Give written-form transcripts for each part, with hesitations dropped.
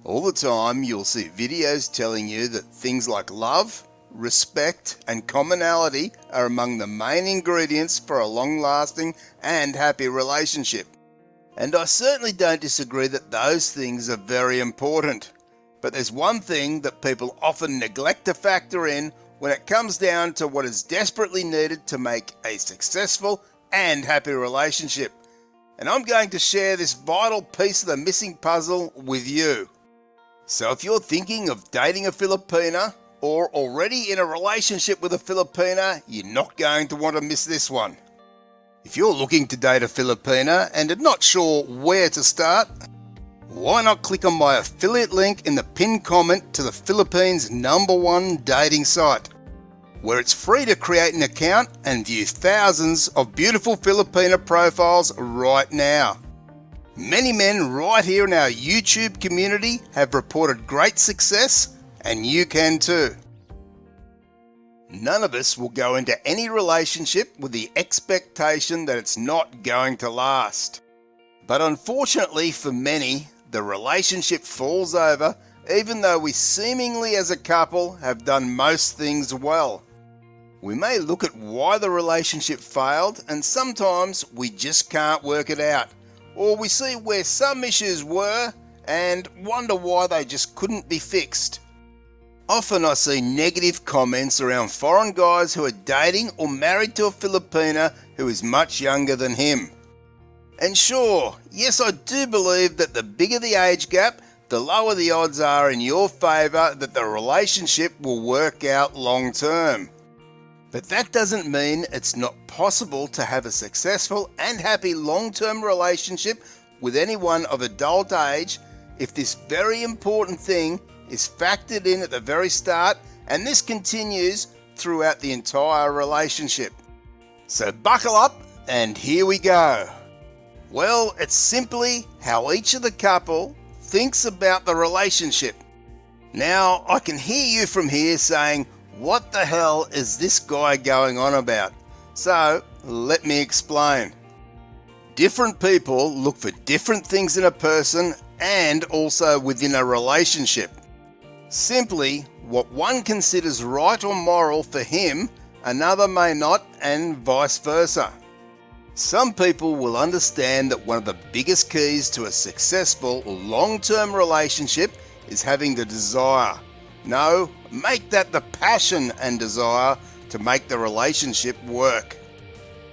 All the time you'll see videos telling you that things like love, respect and commonality are among the main ingredients for a long-lasting and happy relationship. And I certainly don't disagree that those things are very important. But there's one thing that people often neglect to factor in when it comes down to what is desperately needed to make a successful and happy relationship. And I'm going to share this vital piece of the missing puzzle with you. So if you're thinking of dating a Filipina or already in a relationship with a Filipina, you're not going to want to miss this one. If you're looking to date a Filipina and are not sure where to start, why not click on my affiliate link in the pinned comment to the Philippines' #1 dating site, where it's free to create an account and view thousands of beautiful Filipina profiles right now. Many men right here in our YouTube community have reported great success, and you can too. None of us will go into any relationship with the expectation that it's not going to last. But unfortunately for many, the relationship falls over even though we seemingly as a couple have done most things well. We may look at why the relationship failed, and sometimes we just can't work it out. Or we see where some issues were and wonder why they just couldn't be fixed. Often I see negative comments around foreign guys who are dating or married to a Filipina who is much younger than him. And sure, yes, I do believe that the bigger the age gap, the lower the odds are in your favour that the relationship will work out long term. But that doesn't mean it's not possible to have a successful and happy long-term relationship with anyone of adult age if this very important thing is factored in at the very start, and this continues throughout the entire relationship. So buckle up and here we go. Well, it's simply how each of the couple thinks about the relationship. Now, I can hear you from here saying, what the hell is this guy going on about? So, let me explain. Different people look for different things in a person and also within a relationship. Simply, what one considers right or moral for him, another may not, and vice versa. Some people will understand that one of the biggest keys to a successful long-term relationship is having the desire. No, make that the passion and desire to make the relationship work.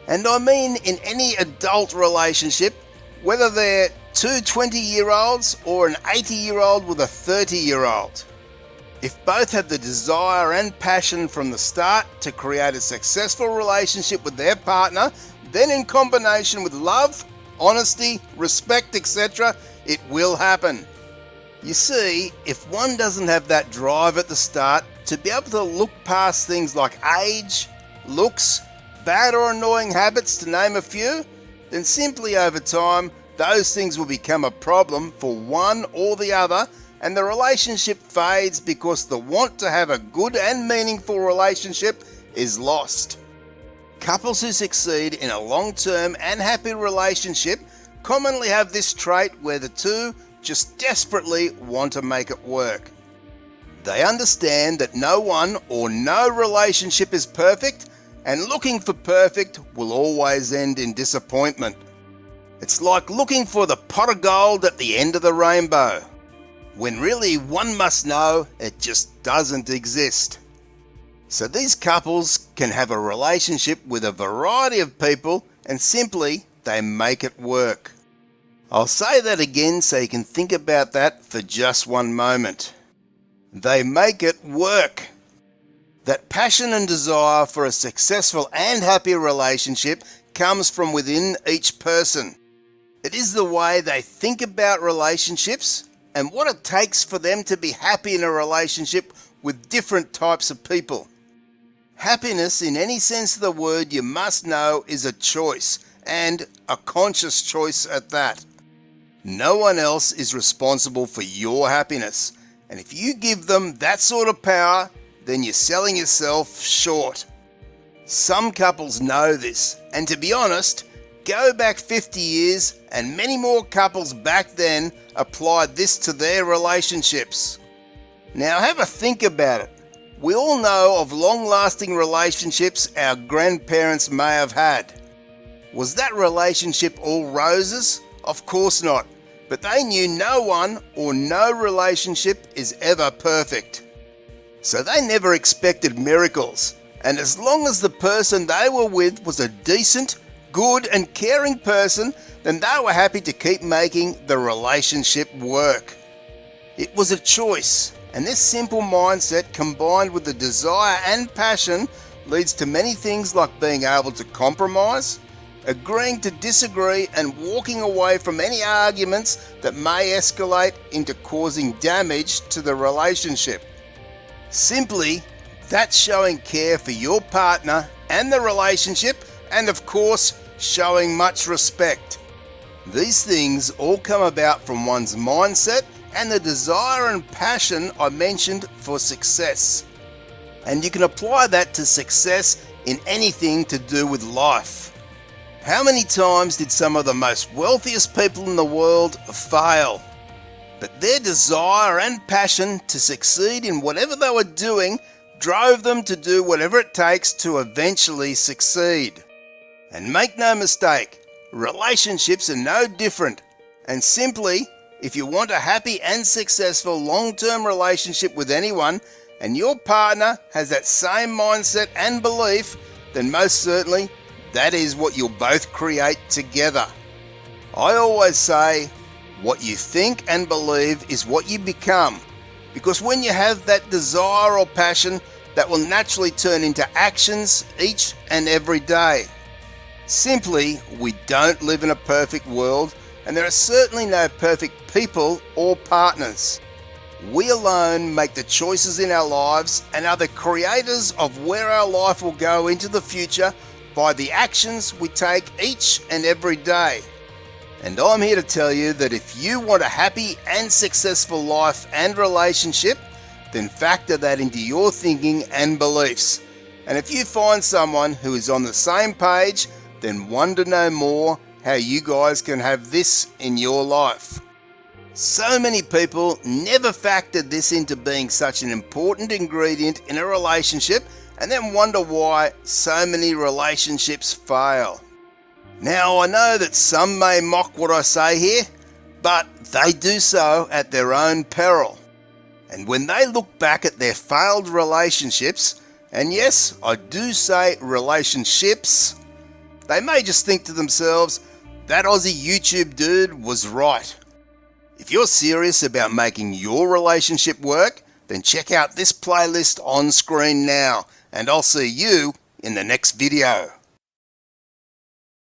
And I mean in any adult relationship, whether they're two 20-year-olds or an 80-year-old with a 30-year-old. If both have the desire and passion from the start to create a successful relationship with their partner, then in combination with love, honesty, respect, etc., it will happen. You see, if one doesn't have that drive at the start to be able to look past things like age, looks, bad or annoying habits to name a few, then simply over time those things will become a problem for one or the other, and the relationship fades because the want to have a good and meaningful relationship is lost. Couples who succeed in a long-term and happy relationship commonly have this trait where the two just desperately want to make it work. They understand that no one or no relationship is perfect, and looking for perfect will always end in disappointment. It's like looking for the pot of gold at the end of the rainbow, when really one must know it just doesn't exist. So these couples can have a relationship with a variety of people and simply they make it work. I'll say that again so you can think about that for just one moment. They make it work. That passion and desire for a successful and happy relationship comes from within each person. It is the way they think about relationships and what it takes for them to be happy in a relationship with different types of people. Happiness, in any sense of the word, you must know, is a choice, and a conscious choice at that. No one else is responsible for your happiness, and if you give them that sort of power, then you're selling yourself short. Some couples know this, and to be honest, go back 50 years, and many more couples back then applied this to their relationships. Now have a think about it. We all know of long-lasting relationships our grandparents may have had. Was that relationship all roses? Of course not. But they knew no one or no relationship is ever perfect. So they never expected miracles. And as long as the person they were with was a decent, good and caring person, then they were happy to keep making the relationship work. It was a choice, and this simple mindset combined with the desire and passion leads to many things like being able to compromise, agreeing to disagree and walking away from any arguments that may escalate into causing damage to the relationship. Simply, that's showing care for your partner and the relationship, and of course, showing much respect. These things all come about from one's mindset and the desire and passion I mentioned for success. And you can apply that to success in anything to do with life. How many times did some of the most wealthiest people in the world fail? But their desire and passion to succeed in whatever they were doing drove them to do whatever it takes to eventually succeed. And make no mistake, relationships are no different. And simply, if you want a happy and successful long-term relationship with anyone, and your partner has that same mindset and belief, then most certainly that is what you'll both create together. I always say, what you think and believe is what you become, because when you have that desire or passion, that will naturally turn into actions each and every day. Simply, we don't live in a perfect world, and there are certainly no perfect people or partners. We alone make the choices in our lives and are the creators of where our life will go into the future by the actions we take each and every day. And I'm here to tell you that if you want a happy and successful life and relationship, then factor that into your thinking and beliefs. And if you find someone who is on the same page, then wonder no more how you guys can have this in your life. So many people never factored this into being such an important ingredient in a relationship, and then wonder why so many relationships fail. Now, I know that some may mock what I say here, but they do so at their own peril. And when they look back at their failed relationships, and yes, I do say relationships, they may just think to themselves, that Aussie YouTube dude was right. If you're serious about making your relationship work, then check out this playlist on screen now, and I'll see you in the next video.